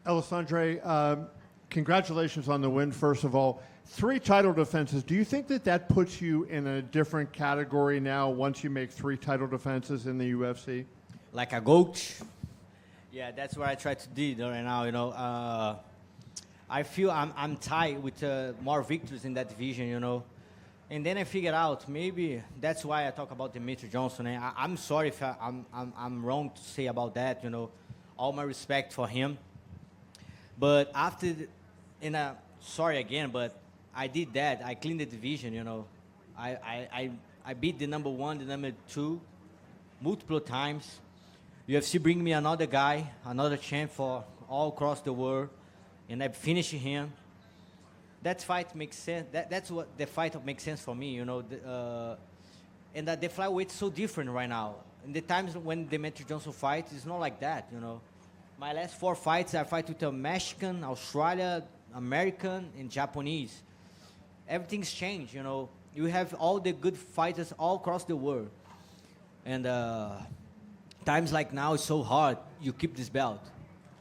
Alexandre, congratulations on the win, first of all. 3 title defenses. Do you think that puts you in a different category now once you make 3 title defenses in the UFC? Like a GOAT? Yeah, that's what I try to do right now, I feel I'm tied with more victories in that division, And then I figured out maybe that's why I talk about Demetrius Johnson. And I'm sorry if I'm wrong to say about that, All my respect for him. But after, sorry again, but I did that. I cleaned the division, I beat the number 1, the number 2, multiple times. UFC bring me another guy, another champ for all across the world, and I finish him. That fight makes sense. That's what the fight makes sense for me, and the flyweight is so different right now. In the times when Demetrius Johnson fights, it's not like that, My last 4 fights, I fight with a Mexican, Australia, American, and Japanese. Everything's changed, You have all the good fighters all across the world. And times like now, it's so hard. You keep this belt.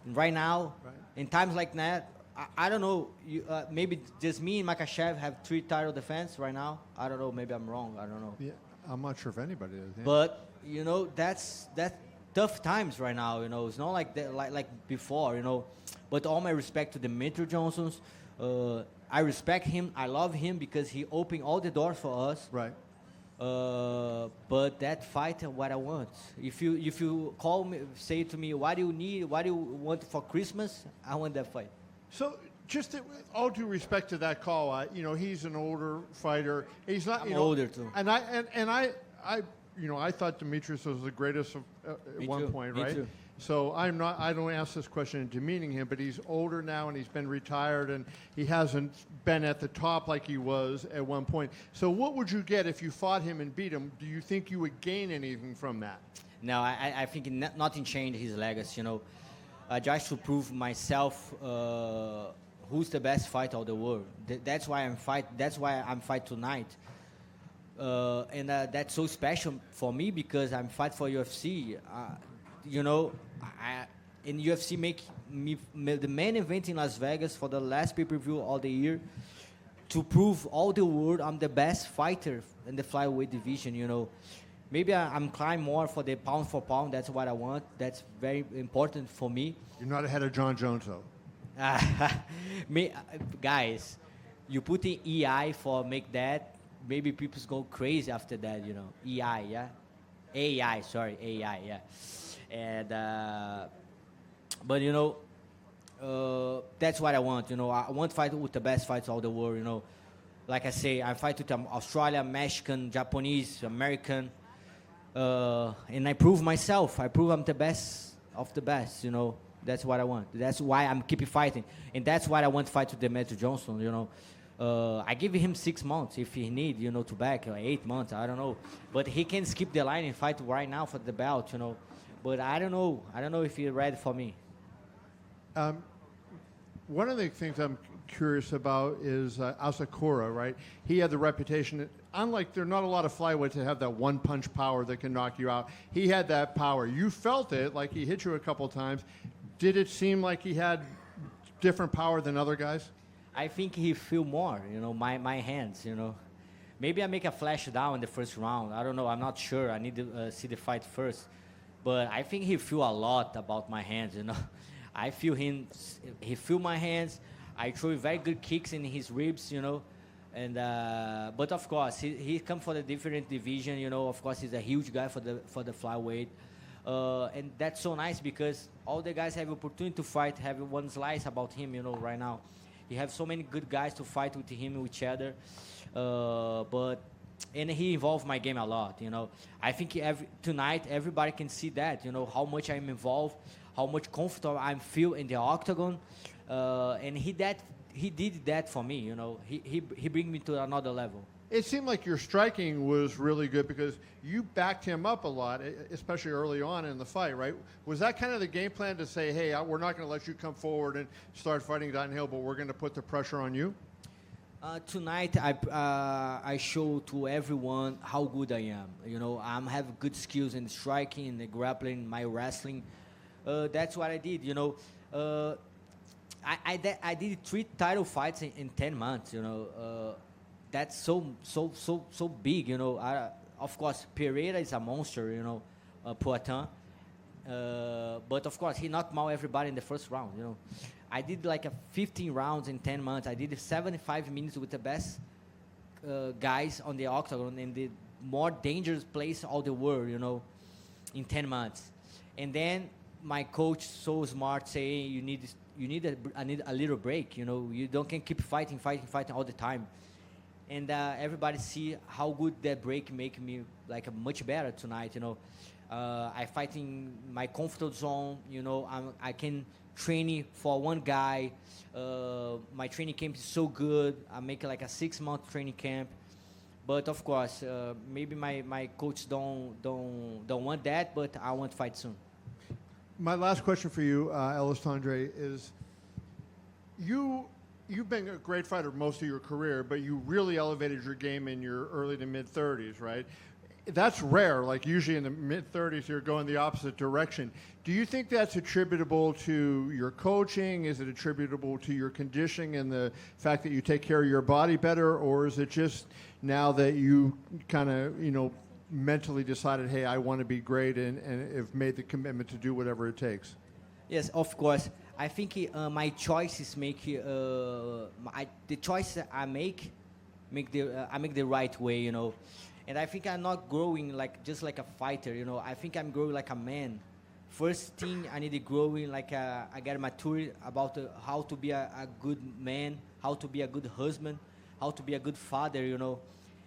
And right now, in times like that, I don't know. Maybe just me and Makhachev have 3 title defense right now. I don't know. Maybe I'm wrong. I don't know. Yeah, I'm not sure if anybody is. Yeah. But that's tough times right now. It's not like that, like before. But all my respect to Demetrius Johnson. I respect him. I love him because he opened all the doors for us. Right. But that fight, what I want. If you call me, say to me, what do you want for Christmas? I want that fight. So, just all due respect to that call, he's an older fighter. He's not. I'm older too. And I thought Demetrius was the greatest at one point, right? Me too. So I don't ask this question demeaning him, but he's older now and he's been retired and he hasn't been at the top like he was at one point. So what would you get if you fought him and beat him? Do you think you would gain anything from that? No, I think nothing changed his legacy, just to prove myself who's the best fighter of the world. That's why I'm fight tonight. And that's so special for me because I'm fight for UFC. In UFC make me the main event in Las Vegas for the last pay-per-view all the year to prove all the world I'm the best fighter in the flyweight division, Maybe I'm climb more for the pound for pound. That's what I want. That's very important for me. You're not ahead of John Jones, though. Guys, you put in EI for make that, maybe people go crazy after that, EI, yeah? AI, yeah. And, but, that's what I want, I want to fight with the best fighters of the world, Like I say, I fight with Australia, Mexican, Japanese, American, and I prove myself. I prove I'm the best of the best, That's what I want. That's why I'm keep fighting. And that's why I want to fight with Demetrius Johnson, I give him 6 months if he need, to back, 8 months, I don't know. But he can skip the line and fight right now for the belt, But I don't know. I don't know if he's ready for me. One of the things I'm curious about is Asakura, right? He had the reputation, unlike there are not a lot of flyweights that have that one-punch power that can knock you out. He had that power. You felt it, like he hit you a couple times. Did it seem like he had different power than other guys? I think he feel more, my hands, Maybe I make a flash down in the first round. I don't know. I'm not sure. I need to see the fight first. But I think he feel a lot about my hands, I feel him. He feel my hands. I throw very good kicks in his ribs, And but of course, he come for the different division, Of course, he's a huge guy for the flyweight. And that's so nice because all the guys have opportunity to fight, have one slice about him, right now. He have so many good guys to fight with him, with each other. And he involved my game a lot, I think tonight everybody can see that, how much I'm involved, how much comfortable I feel in the octagon. And he did that for me, He bring me to another level. It seemed like your striking was really good because you backed him up a lot, especially early on in the fight, right? Was that kind of the game plan to say, hey, we're not going to let you come forward and start fighting downhill, but we're going to put the pressure on you? Tonight, I show to everyone how good I am. I have good skills in striking, in the grappling, my wrestling. That's what I did, I did 3 title fights in 10 months, you know. That's so big, you know. Of course, Pereira is a monster, you know, Poitin. But of course, he knocked out everybody in the first round, you know. I did like 15 rounds in 10 months. I did 75 minutes with the best guys on the octagon in the more dangerous place all the world, you know, in 10 months. And then my coach, so smart, saying you need a little break, you know. You can keep fighting all the time. And everybody see how good that break make me like much better tonight, you know. I fight in my comfort zone, you know. I can train for one guy. My training camp is so good. I make like a 6-month training camp. But of course, maybe my coach don't want that, but I want to fight soon. My last question for you, Alexandre, is you've been a great fighter most of your career, but you really elevated your game in your early to mid-30s, right? That's rare. Like usually in the mid-30s, you're going the opposite direction. Do you think that's attributable to your coaching? Is it attributable to your conditioning and the fact that you take care of your body better? Or is it just now that you kind of, you know, mentally decided, hey, I want to be great and have made the commitment to do whatever it takes? Yes, of course. I think my choices make the choice I make the right way, you know. And I think I'm not growing just like a fighter, you know. I think I'm growing like a man. First thing I need to grow in, like I get mature about how to be a good man, how to be a good husband, how to be a good father, you know.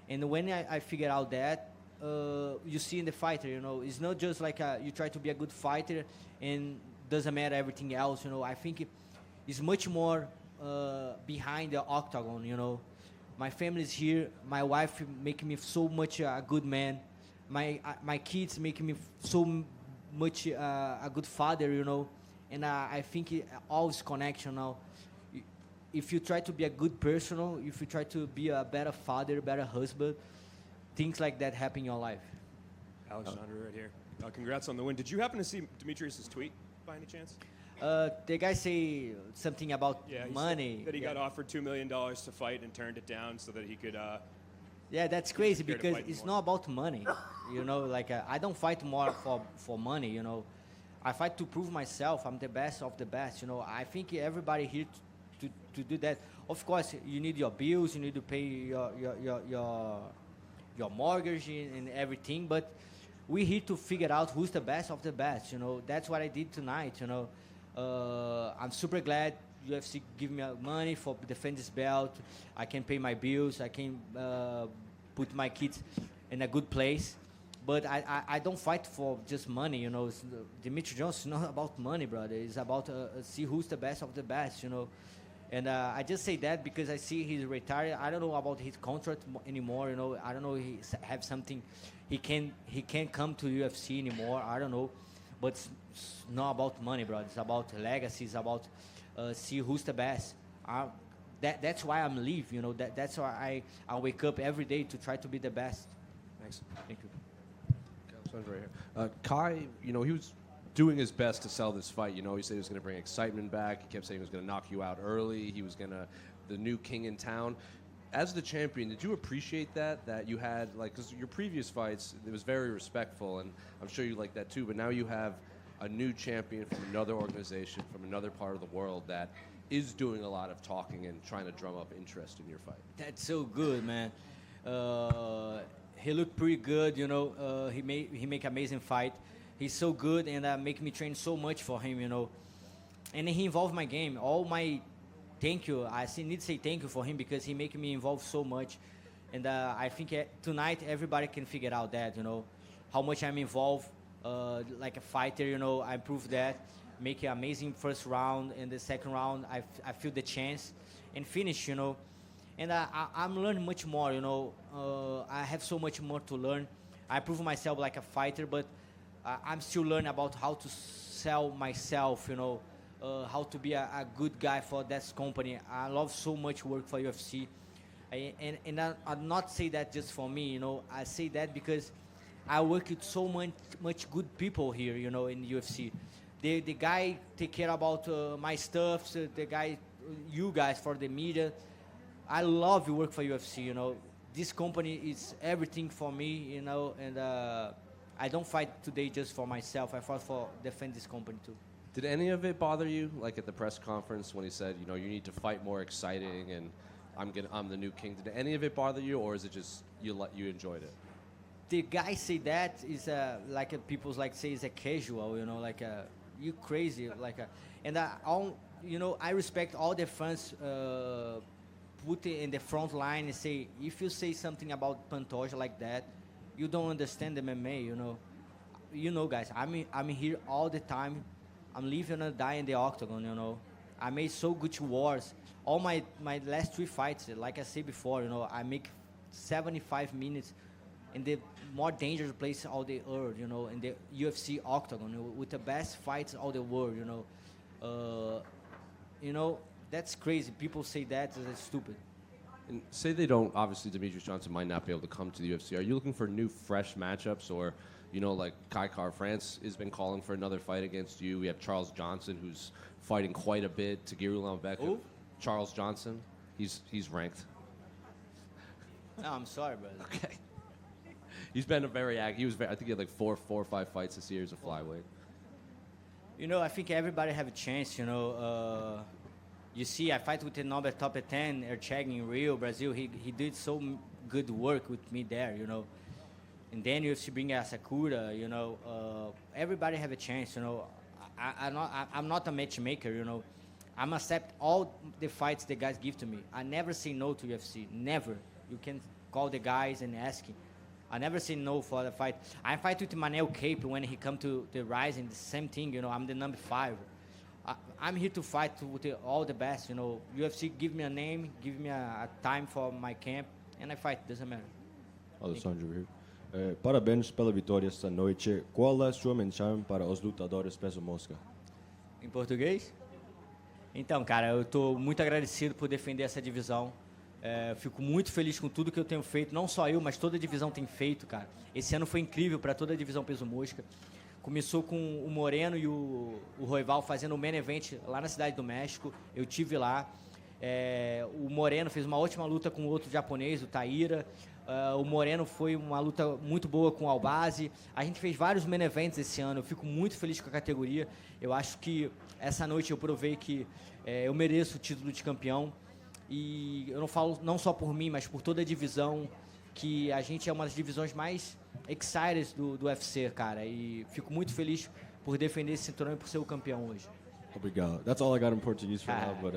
And when I figure out that, you see in the fighter, you know, it's not just like you try to be a good fighter and doesn't matter everything else, you know. I think it's much more behind the octagon, you know. My family is here. My wife making me so much a good man. My kids making me so much a good father, you know. And I think all is connection now. If you try to be a good person, if you try to be a better father, better husband, things like that happen in your life. Alexandre right here. Congrats on the win. Did you happen to see Demetrius' tweet by any chance? The guy say something about money. That he got offered $2 million to fight and turned it down so that he could. Yeah, that's crazy because it's not about money. You know, like I don't fight more for money. You know, I fight to prove myself. I'm the best of the best. You know, I think everybody here to do that. Of course, you need your bills. You need to pay your mortgage and everything. But we're here to figure out who's the best of the best. You know, that's what I did tonight. You know. I'm super glad UFC give me money for defend this belt. I can pay my bills. I can put my kids in a good place. But I don't fight for just money, you know. Demetrius Johnson is not about money, brother. It's about see who's the best of the best, you know. And I just say that because I see he's retired. I don't know about his contract anymore, you know. I don't know if he have something. He can't come to UFC anymore. I don't know. But it's not about money, bro. It's about legacy. It's about see who's the best. That's why I'm leave. You know. That's why I wake up every day to try to be the best. Thanks. Thank you. Right here. Kai, you know, he was doing his best to sell this fight. You know, he said he was going to bring excitement back. He kept saying he was going to knock you out early. He was going to the new king in town. As the champion, did you appreciate that you had, like, because your previous fights, it was very respectful, and I'm sure you like that too, but now you have a new champion from another organization, from another part of the world that is doing a lot of talking and trying to drum up interest in your fight. That's so good, man. He looked pretty good, you know. He make amazing fight. He's so good and make me train so much for him, you know. And he involved my game. All my thank you. I need to say thank you for him because he make me involved so much. And I think tonight everybody can figure out that, you know, how much I'm involved like a fighter, you know. I proved that. Make an amazing first round. And the second round, I feel the chance and finish, you know. And I'm learning much more, you know. I have so much more to learn. I prove myself like a fighter, but I'm still learning about how to sell myself, you know. How to be a good guy for that company. I love so much work for UFC. And I not say that just for me, you know. I say that because I work with so much good people here, you know, in UFC. the guy take care about my stuff, so the guy, you guys for the media. I love to work for UFC, you know. This company is everything for me, you know, and I don't fight today just for myself. I fight for defend this company too. Did any of it bother you, like at the press conference when he said, you know, you need to fight more exciting and I'm the new king? Did any of it bother you, or is it just you enjoyed it? The guy say that is like people like say is a casual, you know, like you crazy, like and you know, I respect all the fans put it in the front line and say, if you say something about Pantoja like that, you don't understand the MMA, you know. You know, guys, I'm here all the time. I'm living and dying in the octagon, you know. I made so good wars. All my last 3 fights, like I said before, you know, I make 75 minutes in the more dangerous place all the earth, you know, in the UFC octagon, you know, with the best fights all the world, you know. You know, that's crazy. People say that is stupid. And say they don't, obviously Demetrius Johnson might not be able to come to the UFC. Are you looking for new, fresh matchups? Or, you know, like Kai France has been calling for another fight against you. We have Charles Johnson, who's fighting quite a bit. Tagiru Lambek. Who? Charles Johnson. He's ranked. No, I'm sorry, brother. Okay. He's been a very active. I think he had like four or five fights this year as a flyweight. You know, I think everybody have a chance, you know. You see, I fight with the number top 10, Ercheg in Rio, Brazil. He did so good work with me there, you know. And then you have to bring Asakura, you know. Everybody have a chance, you know. I'm not a matchmaker, you know. I'm accept all the fights the guys give to me. I never say no to UFC, never. You can call the guys and ask him. I never say no for the fight. I fight with Manel Cape when he come to the Rising, the same thing, you know. I'm the number 5. I'm here to fight with all the best, you know. UFC give me a name, give me a time for my camp, and I fight, doesn't matter. Alexandre here. Parabéns pela vitória esta noite. Qual é a sua mensagem para os lutadores peso mosca? Em português? Então, cara, eu estou muito agradecido por defender essa divisão. Fico muito feliz com tudo que eu tenho feito. Não só eu, mas toda a divisão tem feito, cara. Esse ano foi incrível para toda a divisão peso mosca. Começou com o Moreno e o Royval fazendo o main event lá na Cidade do México. Eu tive lá. O Moreno fez uma ótima luta com outro japonês, o Taira. O Moreno foi uma luta muito boa com o Albazi. A gente fez vários main events esse ano. Eu fico muito feliz com a categoria. Eu acho que essa noite eu provei que eu mereço o título de campeão. E eu não falo não só por mim, mas por toda a divisão, que a gente é uma das divisões mais excited do UFC, cara. E fico muito feliz por defender esse cinturão e por ser o campeão hoje. Obrigado. That's all I got in Portuguese for now, but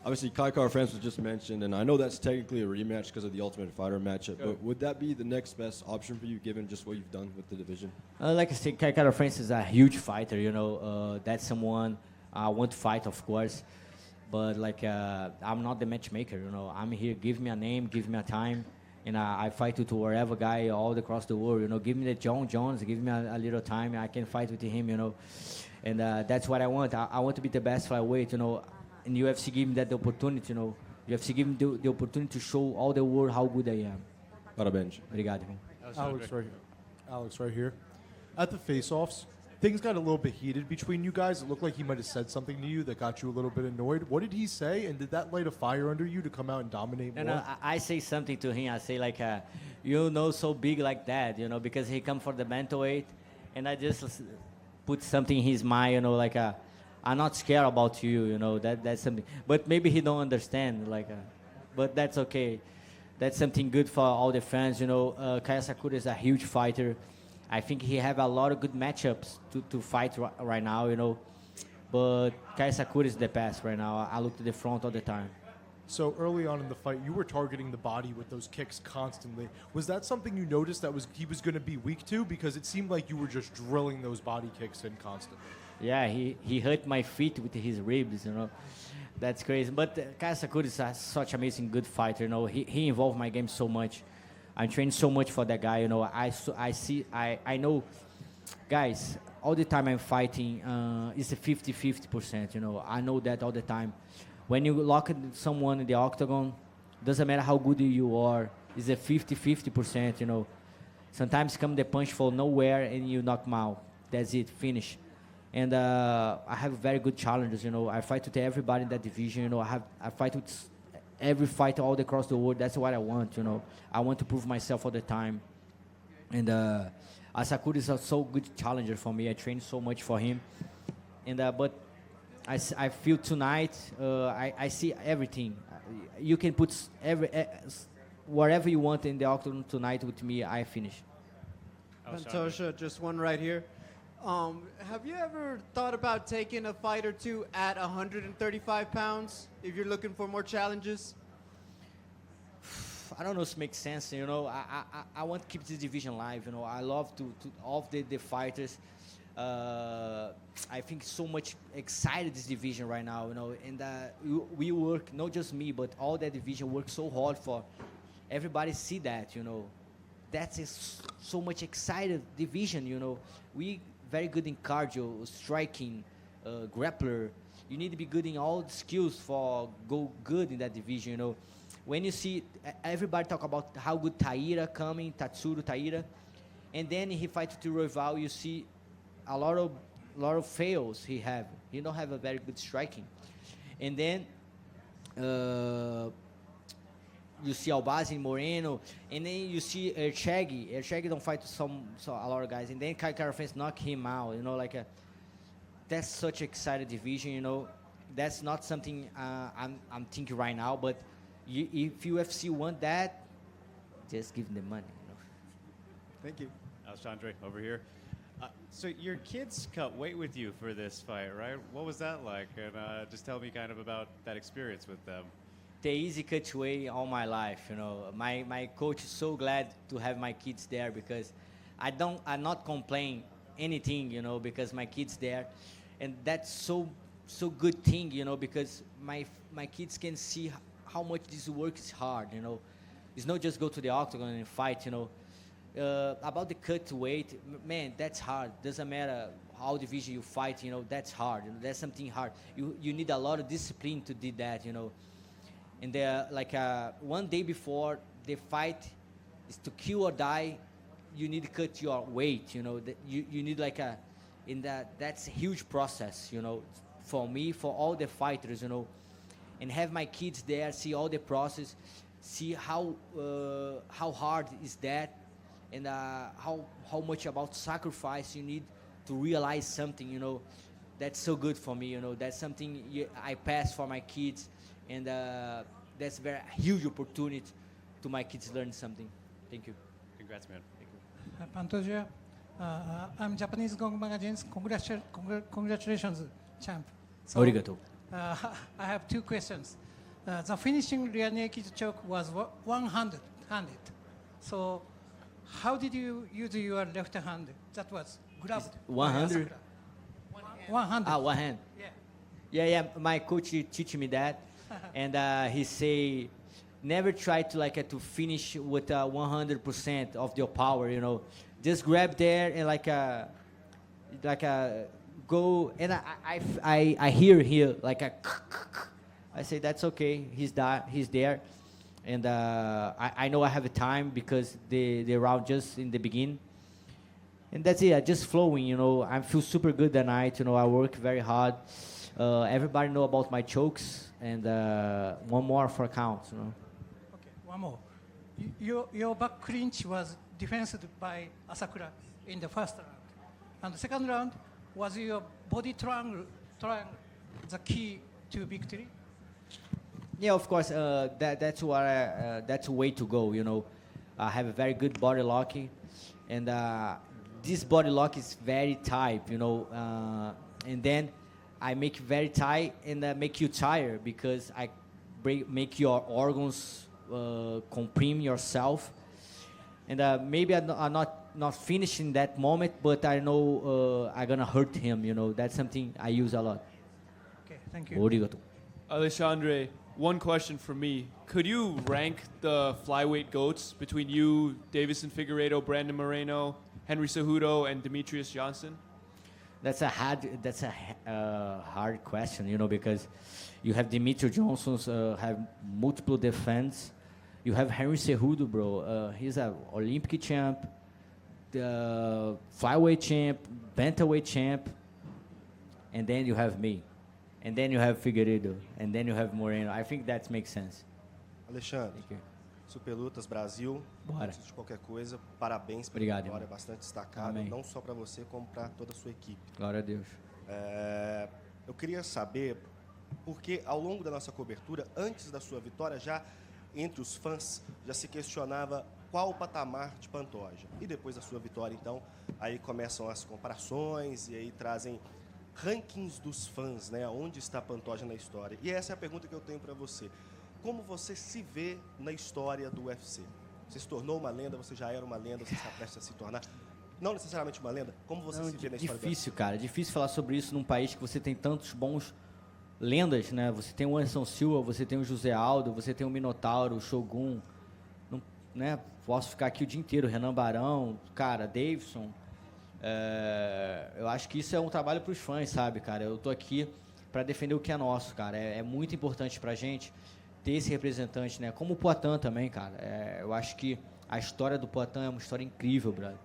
obviously Kai France was just mentioned, and I know that's technically a rematch because of the Ultimate Fighter matchup, but would that be the next best option for you given just what you've done with the division? Like I said, Kai France is a huge fighter, you know. That's someone I want to fight, of course. But like I'm not the matchmaker, you know. I'm here. Give me a name, give me a time, and I fight with wherever guy all across the world. You know, give me the John Jones, give me a little time. I can fight with him, you know. And that's what I want. I want to be the best flyweight, you know. And UFC give me that opportunity, you know. UFC give me the opportunity to show all the world how good I am. Parabéns. Obrigado, irmão. Alex right here. At the face-offs, things got a little bit heated between you guys. It looked like he might have said something to you that got you a little bit annoyed. What did he say, and did that light a fire under you to come out and dominate more? No, I say something to him. I say like, you know, so big like that, you know, because he come for the bantamweight, and I just put something in his mind, you know, like, I'm not scared about you, you know, that's something. But maybe he don't understand, like, but that's okay. That's something good for all the fans, you know. Kai Asakura is a huge fighter. I think he have a lot of good matchups to fight right now, you know. But Kai Asakura is the best right now. I look to the front all the time. So early on in the fight, you were targeting the body with those kicks constantly. Was that something you noticed that he was going to be weak to? Because it seemed like you were just drilling those body kicks in constantly. Yeah, he hurt my feet with his ribs, you know. That's crazy. But Kai Asakura is such amazing good fighter, you know. He involved my game so much. I'm training so much for that guy, you know. I know, guys, all the time I'm fighting, it's a 50-50%, you know. I know that all the time. When you lock someone in the octagon, doesn't matter how good you are, it's a 50-50%, you know. Sometimes come the punch from nowhere and you knock him out. That's it, finish. And I have very good challenges. You know, I fight with everybody in that division. You know, I fight with every fighter all across the world. That's what I want. You know, I want to prove myself all the time. And Asakura is a so good challenger for me. I train so much for him. And but I feel tonight I see everything. You can put whatever you want in the octagon tonight with me. I finish. Pantoja, just one right here. Have you ever thought about taking a fight or two at 135 pounds if you're looking for more challenges? I don't know if it makes sense. You know, I want to keep this division alive. You know, I love to all of the fighters. I think so much excited this division right now. You know, and we work, not just me, but all that division works so hard for everybody see that. You know, that's so much excited division. You know, we very good in cardio, striking, grappler. You need to be good in all the skills for go good in that division. You know. When you see everybody talk about how good Taira coming, Tatsuro Taira, and then he fights to rival, you see a lot of fails he have. He don't have a very good striking, and then you see Albazi, Moreno, and then you see Erchegi. Erchegi don't fight a lot of guys, and then Kai Kara-France knock him out. You know, like that's such excited division. You know, that's not something I'm thinking right now, but. If UFC want that, just give them the money. You know? Thank you. Alexandre, over here. So your kids cut weight with you for this fight, right? What was that like? And just tell me kind of about that experience with them. The easy cut weight all my life, you know. My coach is so glad to have my kids there because I not complain anything, you know, because my kids there, and that's so good thing, you know, because my kids can see how much this work is hard, you know. It's not just go to the octagon and fight, you know. About the cut weight, man, that's hard. Doesn't matter how division you fight, you know, that's hard. You know, that's something hard. You need a lot of discipline to do that, you know. And like one day before the fight is to kill or die, you need to cut your weight, you know. You need like that's a huge process, you know, for me, for all the fighters, you know. And have my kids there, see all the process, see how hard is that, and how much about sacrifice you need to realize something, you know. That's so good for me, you know. That's something I pass for my kids, and that's a very huge opportunity to my kids learn something. Thank you. Congrats, man. Pantoja, I'm Japanese Gong Magazine's congratulations, champ. So, Arigato. I have two questions. The finishing rear naked choke was 100. So how did you use your left hand? That was grabbed. 100? 100. One hand. Yeah. My coach teach me that, and he say, never try to to finish with 100% of your power. You know, just grab there and go. And I hear here like a. I say that's okay. He's there, and I know I have a time because the round just in the beginning. And that's it. I just flowing, you know. I feel super good that night. You know, I work very hard. Everybody know about my chokes, and one more for count. You know. Okay, one more. Your back clinch was defended by Asakura in the first round, and the second round was your body triangle the key to victory. Yeah, of course. That's a way to go. You know, I have a very good body locking, and. This body lock is very tight, you know, and then I make it very tight and make you tired because I make your organs comprime yourself, and maybe I'm not finishing that moment, but I know I'm gonna hurt him, you know. That's something I use a lot. Okay, thank you. Arigato. Alexandre, one question from me. Could you rank the flyweight GOATs between you, Davison Figueiredo, Brandon Moreno, Henry Cejudo, and Demetrius Johnson? That's a hard question, you know, because you have Demetrius Johnson's have multiple defense. You have Henry Cejudo, bro. He's an Olympic champ, the flyweight champ, bantamweight champ. and then you have me, and then you have Figueiredo, and then you have Moreno. I think that makes sense. Alexandre, Thank you. Superlutas Brasil, Bora. antes de qualquer coisa, parabéns pela Obrigado, vitória, irmão. bastante destacada, Amém. não só para você, como para toda a sua equipe. Glória a Deus. Eu queria saber, porque ao longo da nossa cobertura, antes da sua vitória, já entre os fãs, já se questionava qual o patamar de Pantoja. E depois da sua vitória, então, aí começam as comparações e aí trazem rankings dos fãs, né? Onde está Pantoja na história? E essa é a pergunta que eu tenho para você. Como você se vê na história do UFC? Você se tornou uma lenda, você já era uma lenda, você está prestes a se tornar... Não necessariamente uma lenda, como você se vê na história do UFC? Difícil, cara. Difícil falar sobre isso num país que você tem tantos bons lendas, né? Você tem o Anderson Silva, você tem o José Aldo, você tem o Minotauro, o Shogun. Não, né? Posso ficar aqui o dia inteiro. Renan Barão, cara, Davidson. Eu acho que isso é um trabalho para os fãs, sabe, cara? Eu tô aqui para defender o que é nosso, cara. É muito importante pra gente ter esse representante, né? Como o Poatan também, cara. Eu acho que a história do Poatan é uma história incrível, brother.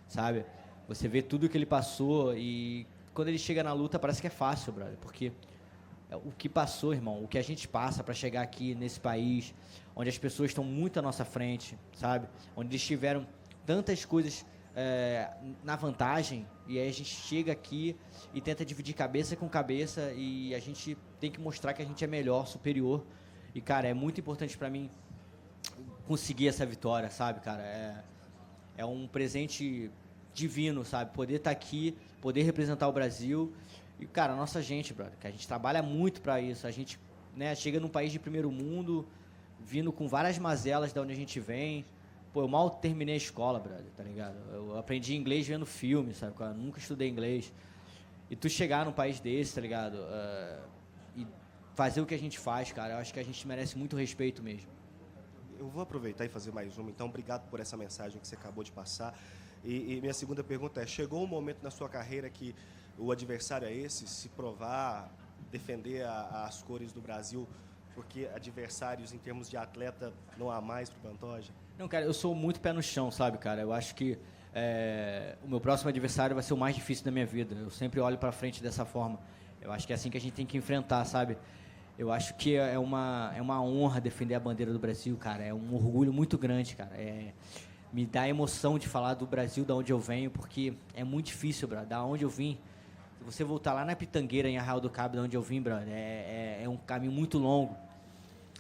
Sabe? Você vê tudo que ele passou e quando ele chega na luta parece que é fácil, brother. Porque o que passou, irmão, o que a gente passa para chegar aqui nesse país, onde as pessoas estão muito à nossa frente, sabe? Onde eles tiveram tantas coisas na vantagem e aí a gente chega aqui e tenta dividir cabeça com cabeça e a gente tem que mostrar que a gente é melhor, superior. E, cara, é muito importante para mim conseguir essa vitória, sabe, cara? É um presente divino, sabe? Poder estar aqui, poder representar o Brasil. E, cara, a nossa gente, brother, que a gente trabalha muito para isso. A gente, né, chega num país de primeiro mundo, vindo com várias mazelas de onde a gente vem. Pô, eu mal terminei a escola, brother, tá ligado? Eu aprendi inglês vendo filme, sabe? Eu nunca estudei inglês. E tu chegar num país desse, tá ligado? E fazer o que a gente faz, cara, eu acho que a gente merece muito respeito mesmo. Eu vou aproveitar e fazer mais uma, então obrigado por essa mensagem que você acabou de passar. E minha segunda pergunta é, chegou um momento na sua carreira que o adversário é esse, se provar, defender as cores do Brasil, porque adversários em termos de atleta não há mais para o Pantoja? Não, cara, eu sou muito pé no chão, sabe, cara? Eu acho que o meu próximo adversário vai ser o mais difícil da minha vida. Eu sempre olho pra frente dessa forma. Eu acho que é assim que a gente tem que enfrentar, sabe? Eu acho que é uma honra defender a bandeira do Brasil, cara. É um orgulho muito grande, cara. Me dá emoção de falar do Brasil, da onde eu venho, porque é muito difícil, brother. Da onde eu vim, se você voltar lá na Pitangueira, em Arraial do Cabo, da onde eu vim, brother, é um caminho muito longo.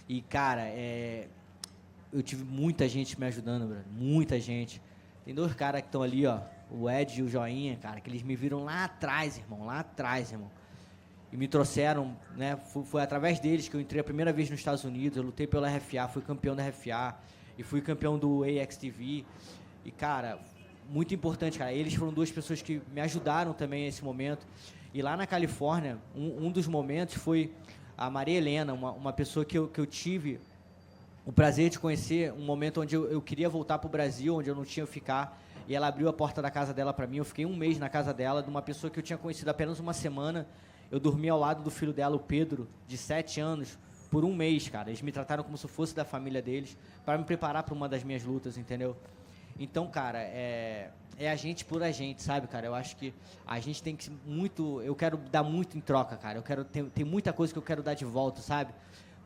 E, cara, eu tive muita gente me ajudando, brother. Muita gente. Tem dois caras que estão ali, ó, o Ed e o Joinha, cara, que eles me viram lá atrás, irmão, E me trouxeram, né? Foi através deles que eu entrei a primeira vez nos Estados Unidos. Eu lutei pela RFA, fui campeão da RFA e fui campeão do AXTV. E, cara, muito importante, cara. Eles foram duas pessoas que me ajudaram também nesse momento. E lá na Califórnia, um dos momentos foi a Maria Helena, uma pessoa que eu tive o prazer de conhecer, um momento onde eu queria voltar para o Brasil, onde eu não tinha que ficar. E ela abriu a porta da casa dela para mim. Eu fiquei um mês na casa dela, de uma pessoa que eu tinha conhecido apenas uma semana. Eu dormi ao lado do filho dela, o Pedro, de 7 anos, por um mês, cara. Eles me trataram como se eu fosse da família deles, para me preparar para uma das minhas lutas, entendeu? Então, cara, é a gente por a gente, sabe, cara? Eu acho que a gente tem que ser muito... Eu quero dar muito em troca, cara. Eu quero tem muita coisa que eu quero dar de volta, sabe?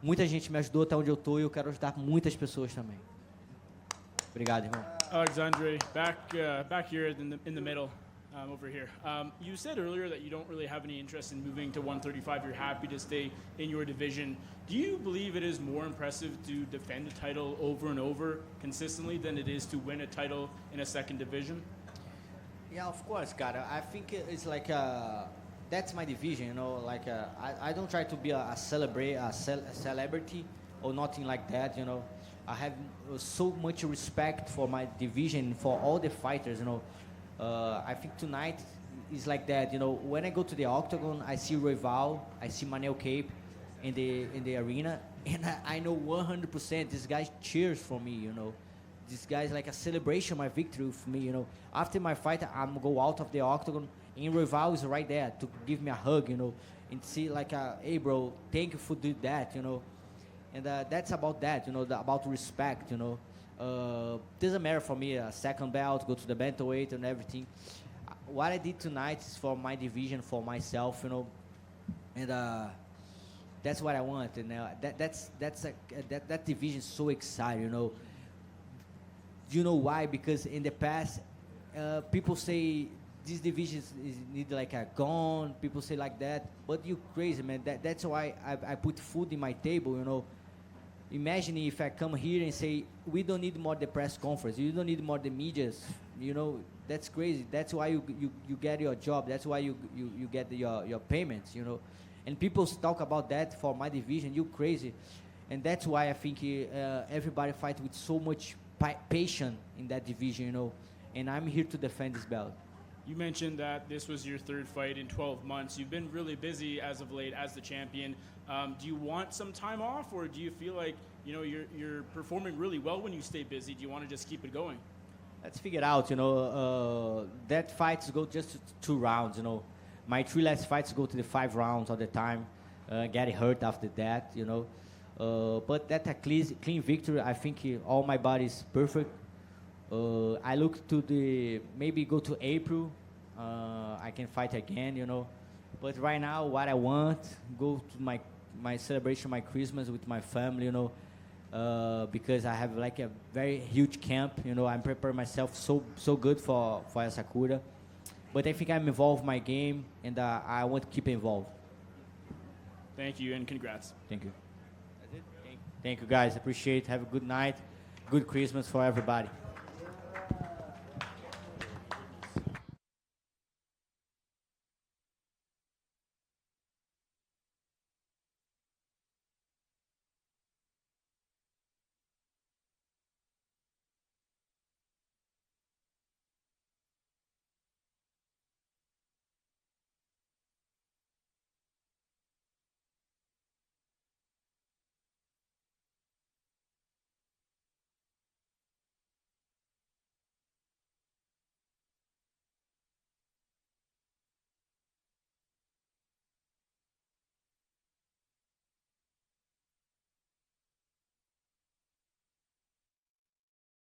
Muita gente me ajudou até onde eu tô e eu quero ajudar muitas pessoas também. Obrigado, irmão. Alexandre, back here in the middle. Over here. You said earlier that you don't really have any interest in moving to 135. You're happy to stay in your division. Do you believe it is more impressive to defend a title over and over consistently than it is to win a title in a second division? Yeah, of course, cara. I think it's like that's my division, you know. Like I don't try to be a celebrity or nothing like that, you know. I have so much respect for my division, for all the fighters, you know. I think tonight is like that, you know. When I go to the octagon, I see Royval, I see Manel Cape in the arena, and I know 100% this guy cheers for me, you know. This guy's like a celebration, my victory for me, you know. After my fight, I'm go out of the octagon, and Royval is right there to give me a hug, you know, and see like, hey bro, thank you for doing that, you know. And that's about that, you know, about respect, you know. Doesn't matter for me, a second belt, go to the bantamweight and everything. what I did tonight is for my division, for myself, you know, and that's what I want. And that division is so exciting, you know. You know why? Because in the past, people say this division is need like a gun. People say like that, but you crazy, man. That's why I put food in my table, you know. Imagine if I come here and say we don't need more the press conference. You don't need more the medias. You know, that's crazy. That's why you get your job. That's why you get your payments. You know, and people talk about that for my division. You crazy, and that's why I think everybody fight with so much patience in that division. You know, and I'm here to defend this belt. You mentioned that this was your third fight in 12 months. You've been really busy as of late as the champion. Do you want some time off, or do you feel like you're performing really well when you stay busy? Do you want to just keep it going? Let's figure it out. You know, that fights go just 2 rounds. You know, my 3 last fights go to the 5 rounds all the time. Getting hurt after that. You know, but that a clean victory. I think all my body is perfect. I look to maybe go to April. I can fight again, you know. But right now, what I want, go to my celebration, my Christmas with my family, you know, because I have like a very huge camp, you know. I'm preparing myself so good for Asakura. But I think I'm involved in my game, and I want to keep involved. Thank you, and congrats. Thank you. That's it. Thank you, guys. Appreciate it. Have a good night. Good Christmas for everybody.